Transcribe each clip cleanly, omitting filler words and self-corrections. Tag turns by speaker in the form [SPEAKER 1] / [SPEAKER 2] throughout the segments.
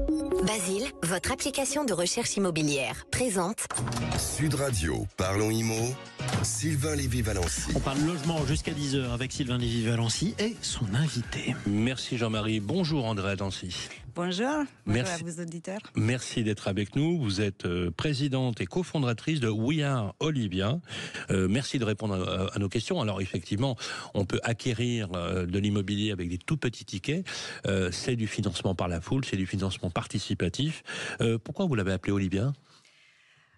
[SPEAKER 1] Basile, votre application de recherche immobilière, présente
[SPEAKER 2] Sud Radio, parlons IMO, Sylvain Lévy-Valency.
[SPEAKER 3] On parle logement jusqu'à 10h avec Sylvain Lévy-Valency et son invité.
[SPEAKER 4] Merci Jean-Marie. Bonjour André Adancy.
[SPEAKER 5] Bonjour,
[SPEAKER 4] Merci.
[SPEAKER 5] à vos auditeurs.
[SPEAKER 4] Merci d'être avec nous. Vous êtes présidente et cofondatrice de We Are Olivia. Merci de répondre à nos questions. Alors effectivement, on peut acquérir de l'immobilier avec des tout petits tickets. C'est du financement par la foule, c'est du financement participatif. Pourquoi vous l'avez appelé Olivia ?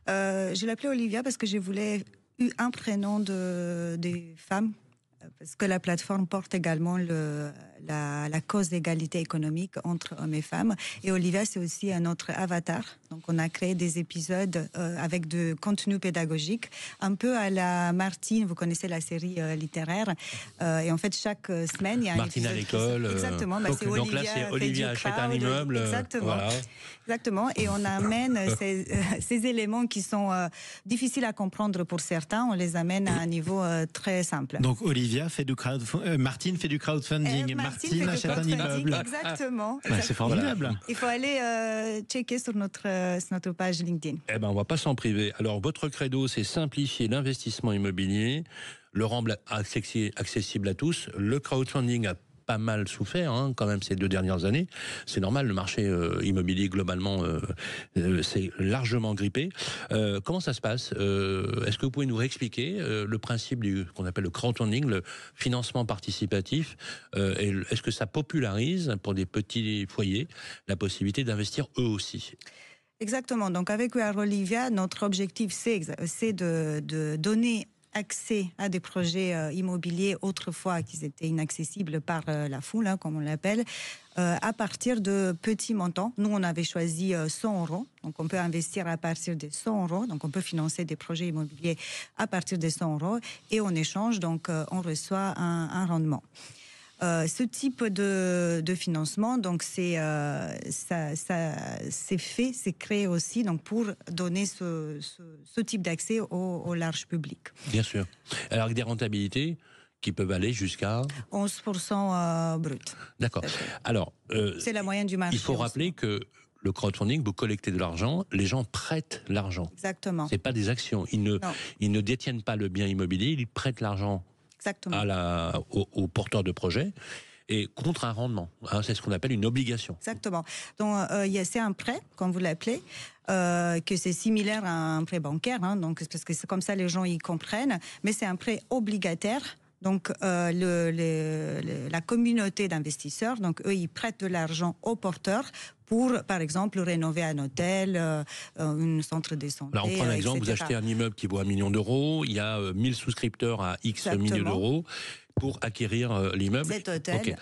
[SPEAKER 5] Je l'appelais Olivia parce que je voulais un prénom des femmes. Parce que la plateforme porte également la cause d'égalité économique entre hommes et femmes. Et Olivia, c'est aussi un autre avatar. Donc, on a créé des épisodes avec de contenu pédagogique, un peu à la Martine. Vous connaissez la série littéraire. Et en fait, chaque semaine, il y a un
[SPEAKER 4] Martine
[SPEAKER 5] épisode
[SPEAKER 4] à l'école.
[SPEAKER 5] Exactement.
[SPEAKER 4] Donc,
[SPEAKER 5] c'est Olivia,
[SPEAKER 4] là, c'est Olivia achète un immeuble.
[SPEAKER 5] Exactement.
[SPEAKER 4] Voilà.
[SPEAKER 5] Exactement. Et on amène ces éléments qui sont difficiles à comprendre pour certains. On les amène à un niveau très simple.
[SPEAKER 3] Donc, Olivia fait du Martine fait du crowdfunding. Martine achète un immeuble.
[SPEAKER 5] Exactement.
[SPEAKER 3] C'est formidable.
[SPEAKER 5] Il faut aller checker sur notre page LinkedIn.
[SPEAKER 4] Eh ben, on va pas s'en priver. Alors, votre credo, c'est simplifier l'investissement immobilier, le rendre accessible à tous. Le crowdfunding a pas mal souffert, quand même, ces 2 dernières années. C'est normal, le marché immobilier, globalement, c'est largement grippé. Comment ça se passe ? Est-ce que vous pouvez nous réexpliquer le principe qu'on appelle le crowdfunding, le financement participatif, et est-ce que ça popularise, pour des petits foyers, la possibilité d'investir eux aussi ?
[SPEAKER 5] Exactement. Donc, avec We Are Olivia, notre objectif, c'est de donner accès à des projets immobiliers autrefois qui étaient inaccessibles par la foule, comme on l'appelle, à partir de petits montants. Nous, on avait choisi 100 €. Donc, on peut investir à partir de 100 €. Donc, on peut financer des projets immobiliers à partir de 100 €. Et en échange, donc, on reçoit un rendement. Ce type de financement, donc c'est créé aussi donc pour donner ce type d'accès au large public.
[SPEAKER 4] Bien sûr. Alors avec des rentabilités qui peuvent aller jusqu'à
[SPEAKER 5] 11% brut.
[SPEAKER 4] D'accord. Alors
[SPEAKER 5] c'est la moyenne du marché.
[SPEAKER 4] Il faut rappeler que le crowdfunding, vous collectez de l'argent, les gens prêtent l'argent.
[SPEAKER 5] Exactement.
[SPEAKER 4] C'est pas des actions. Ils ne détiennent pas le bien immobilier, ils prêtent l'argent.
[SPEAKER 5] Exactement.
[SPEAKER 4] Aux porteurs de projet et contre un rendement. C'est ce qu'on appelle une obligation.
[SPEAKER 5] Exactement. Donc, c'est un prêt, comme vous l'appelez, que c'est similaire à un prêt bancaire, donc, parce que c'est comme ça les gens y comprennent, mais c'est un prêt obligataire. Donc, la communauté d'investisseurs, donc eux, ils prêtent de l'argent aux porteurs pour, par exemple, rénover un hôtel, un centre de santé.
[SPEAKER 4] Alors, on prend un exemple,
[SPEAKER 5] etc.
[SPEAKER 4] vous achetez un immeuble qui vaut 1 million d'euros, il y a 1000 souscripteurs à X millions d'euros pour acquérir l'immeuble.
[SPEAKER 5] Cet hôtel.
[SPEAKER 4] Okay.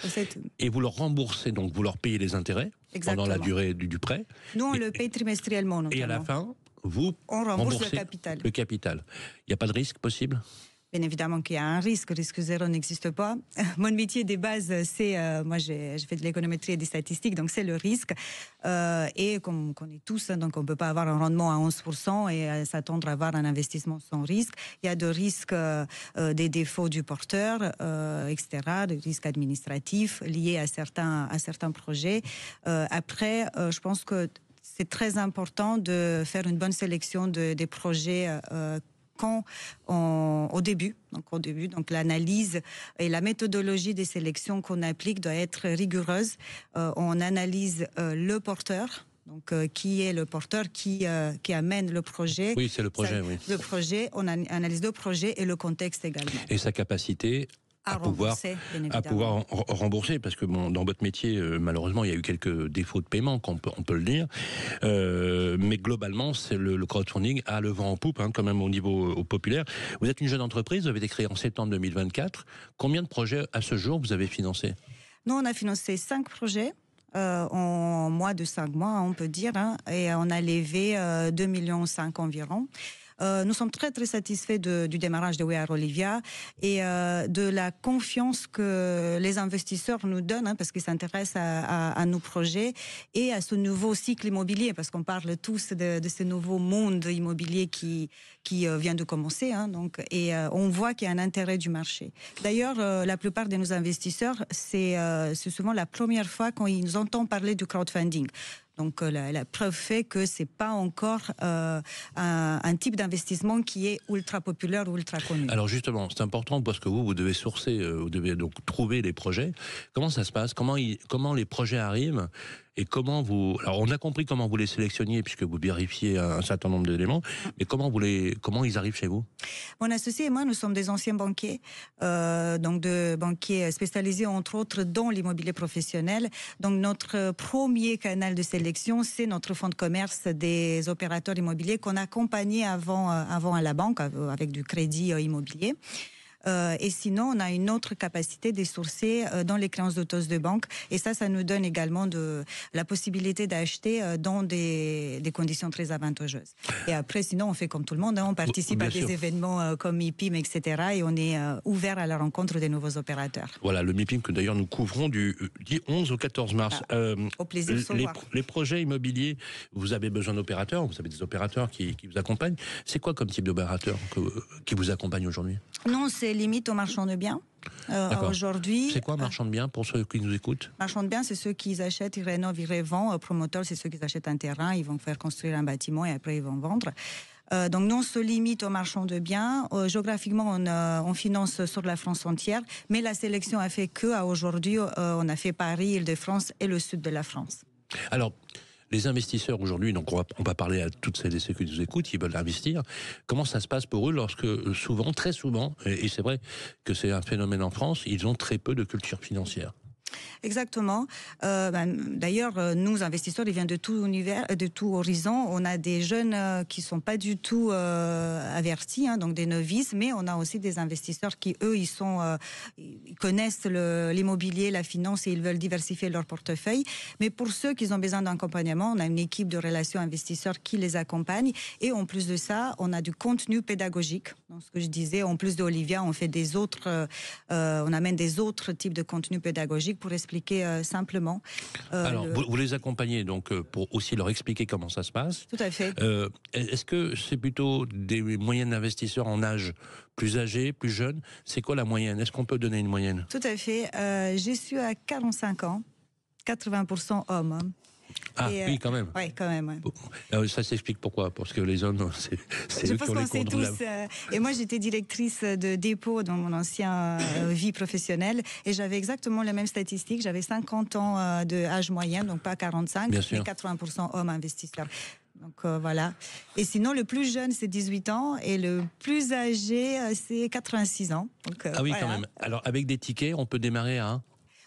[SPEAKER 4] Et vous leur remboursez, donc vous leur payez les intérêts pendant la durée du prêt.
[SPEAKER 5] Nous, on le paye trimestriellement, notamment.
[SPEAKER 4] Et à la fin, vous
[SPEAKER 5] remboursez le capital.
[SPEAKER 4] Il n'y a pas de risque possible ?
[SPEAKER 5] Bien évidemment qu'il y a un risque zéro n'existe pas. Mon métier de base, c'est, moi j'ai fait de l'économétrie et des statistiques, donc c'est le risque. Et comme on connaît tous, donc on ne peut pas avoir un rendement à 11% et s'attendre à avoir un investissement sans risque. Il y a des risques, des défauts du porteur, etc., des risques administratifs liés à certains projets. Après, je pense que c'est très important de faire une bonne sélection des projets au début, donc l'analyse et la méthodologie des sélections qu'on applique doit être rigoureuse. On analyse le porteur. Donc, qui est le porteur qui amène le projet.
[SPEAKER 4] Oui, c'est le projet, oui.
[SPEAKER 5] Le projet, on analyse le projet et le contexte également.
[SPEAKER 4] Et sa capacité à pouvoir rembourser, parce que dans votre métier, malheureusement, il y a eu quelques défauts de paiement, on peut le dire. Mais globalement, c'est le crowdfunding a le vent en poupe, quand même au niveau populaire. Vous êtes une jeune entreprise, vous avez été créée en septembre 2024. Combien de projets à ce jour vous avez financé ?
[SPEAKER 5] Nous, on a financé 5 projets. En moins de 5 mois, on peut dire, et on a levé 2,5 millions environ. Nous sommes très très satisfaits du démarrage de We Are Olivia et de la confiance que les investisseurs nous donnent, parce qu'ils s'intéressent à nos projets et à ce nouveau cycle immobilier, parce qu'on parle tous de ce nouveau monde immobilier qui vient de commencer, donc, et on voit qu'il y a un intérêt du marché. D'ailleurs, la plupart de nos investisseurs, c'est souvent la première fois quand ils entendent parler du crowdfunding. Donc la preuve fait que c'est pas encore un type d'investissement qui est ultra populaire ou ultra connu.
[SPEAKER 4] Alors justement, c'est important parce que vous devez sourcer, vous devez donc trouver les projets. Comment ça se passe ? Comment les projets arrivent ? Et comment vous... Alors, on a compris comment vous les sélectionniez, puisque vous vérifiez un certain nombre d'éléments, mais comment ils arrivent chez vous ?
[SPEAKER 5] Mon associé et moi, nous sommes des anciens banquiers, donc de banquiers spécialisés, entre autres, dans l'immobilier professionnel. Donc, notre premier canal de sélection, c'est notre fonds de commerce des opérateurs immobiliers qu'on accompagnait avant à la banque, avec du crédit immobilier. Et sinon, on a une autre capacité de sourcer dans les créances d'autos de banque. Et ça nous donne également la possibilité d'acheter dans des conditions très avantageuses. Et après, sinon, on fait comme tout le monde. On participe à des événements comme MIPIM, etc. Et on est ouvert à la rencontre des nouveaux opérateurs.
[SPEAKER 4] Voilà, le MIPIM que d'ailleurs nous couvrons du 11 au 14 mars.
[SPEAKER 5] Au plaisir de se voir.
[SPEAKER 4] Les projets immobiliers, vous avez besoin d'opérateurs, vous avez des opérateurs qui vous accompagnent. C'est quoi comme type d'opérateur qui vous accompagne aujourd'hui ?
[SPEAKER 5] Non, c'est limite aux marchands de biens. Aujourd'hui.
[SPEAKER 4] C'est quoi marchand de biens pour ceux qui nous écoutent ?
[SPEAKER 5] Marchands de biens, c'est ceux qui achètent, ils rénovent, ils revendent. Promoteurs, c'est ceux qui achètent un terrain, ils vont faire construire un bâtiment et après ils vont vendre. Donc nous, on se limite aux marchands de biens. Géographiquement, on finance sur la France entière, mais la sélection a fait qu'à aujourd'hui, on a fait Paris, Île-de-France et le sud de la France.
[SPEAKER 4] Alors, les investisseurs aujourd'hui, donc on va parler à toutes celles et ceux qui nous écoutent, qui veulent investir. Comment ça se passe pour eux lorsque souvent, très souvent, et c'est vrai que c'est un phénomène en France, ils ont très peu de culture financière.
[SPEAKER 5] Exactement. D'ailleurs, nous, investisseurs, ils viennent de tout univers, de tout horizon. On a des jeunes qui sont pas du tout avertis, donc des novices, mais on a aussi des investisseurs qui, eux, ils connaissent l'immobilier, la finance et ils veulent diversifier leur portefeuille. Mais pour ceux qui ont besoin d'accompagnement, on a une équipe de relations investisseurs qui les accompagne. Et en plus de ça, on a du contenu pédagogique. Donc, ce que je disais, en plus d'Olivia, on fait on amène des autres types de contenus pédagogiques pour expliquer simplement.
[SPEAKER 4] Alors, vous les accompagnez donc pour aussi leur expliquer comment ça se passe.
[SPEAKER 5] Tout à fait.
[SPEAKER 4] Est-ce que c'est plutôt des moyennes d'investisseurs en âge plus âgés, plus jeunes ? C'est quoi la moyenne ? Est-ce qu'on peut donner une moyenne ?
[SPEAKER 5] Tout à fait. Je suis à 45 ans, 80% hommes.
[SPEAKER 4] Ah oui, quand même.
[SPEAKER 5] Oui, quand même. Ouais.
[SPEAKER 4] Bon. Ça s'explique pourquoi ? Parce que les hommes, c'est eux qui ont les cours de la...
[SPEAKER 5] Et moi, j'étais directrice de dépôt dans mon ancienne vie professionnelle et j'avais exactement les mêmes statistiques. J'avais 50 ans d'âge moyen, donc pas 45, mais 80% hommes investisseurs. Donc voilà. Et sinon, le plus jeune, c'est 18 ans et le plus âgé, c'est 86 ans. Donc,
[SPEAKER 4] ah oui, voilà. Quand même. Alors, avec des tickets, on peut démarrer à...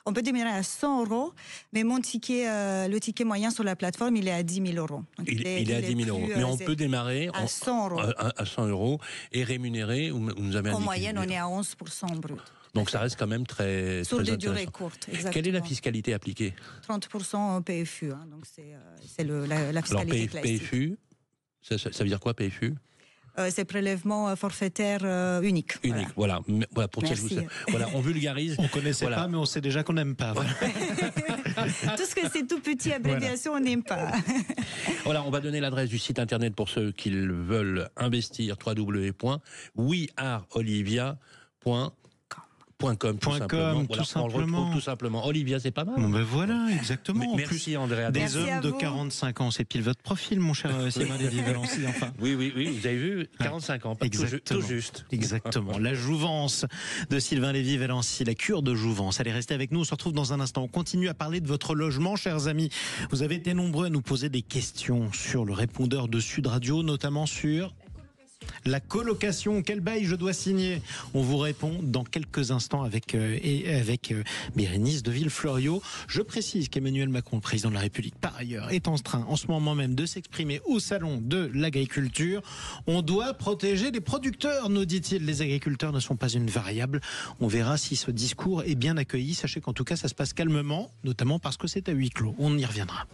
[SPEAKER 5] On peut démarrer à 100 €, mais mon ticket, le ticket moyen sur la plateforme, il est à 10 000 €. Donc
[SPEAKER 4] il est à 10 000 €. Mais on peut démarrer
[SPEAKER 5] à 100 €.
[SPEAKER 4] À 100 € et rémunéré, vous nous avez indiqué.
[SPEAKER 5] En moyenne, on est à 11% brut.
[SPEAKER 4] Donc ça reste quand même très
[SPEAKER 5] sur des
[SPEAKER 4] intéressant.
[SPEAKER 5] Durées courtes, exactement.
[SPEAKER 4] Quelle est la fiscalité appliquée ?
[SPEAKER 5] 30% au PFU, donc c'est la fiscalité classique.
[SPEAKER 4] PFU, ça veut dire quoi PFU ?
[SPEAKER 5] C'est prélèvement forfaitaire unique.
[SPEAKER 4] Unique, voilà. Pour voilà, on vulgarise.
[SPEAKER 3] On connaissait pas, mais on sait déjà qu'on n'aime pas. Voilà.
[SPEAKER 5] Tout ce que c'est tout petit abréviation, on n'aime pas.
[SPEAKER 4] Voilà, on va donner l'adresse du site internet pour ceux qui veulent investir, www.weareolivia.com. Tout simplement. Tout simplement. Olivia, c'est pas mal.
[SPEAKER 3] Bon ben voilà, exactement.
[SPEAKER 4] Merci Andrea.
[SPEAKER 3] Des hommes de 45 ans, c'est pile votre profil, mon cher Sylvain Lévy-Valency. Enfin.
[SPEAKER 4] Oui, vous avez vu, 45 ans, tout juste.
[SPEAKER 3] Exactement. La jouvence de Sylvain Lévy-Valency, la cure de jouvence. Allez, restez avec nous, on se retrouve dans un instant. On continue à parler de votre logement, chers amis. Vous avez été nombreux à nous poser des questions sur le répondeur de Sud Radio, notamment sur... la colocation, quel bail je dois signer ? On vous répond dans quelques instants avec Bérénice de Villefloriot. Je précise qu'Emmanuel Macron, le président de la République, par ailleurs, est en train en ce moment même de s'exprimer au salon de l'agriculture. On doit protéger les producteurs, nous dit-il. Les agriculteurs ne sont pas une variable. On verra si ce discours est bien accueilli. Sachez qu'en tout cas, ça se passe calmement, notamment parce que c'est à huis clos. On y reviendra.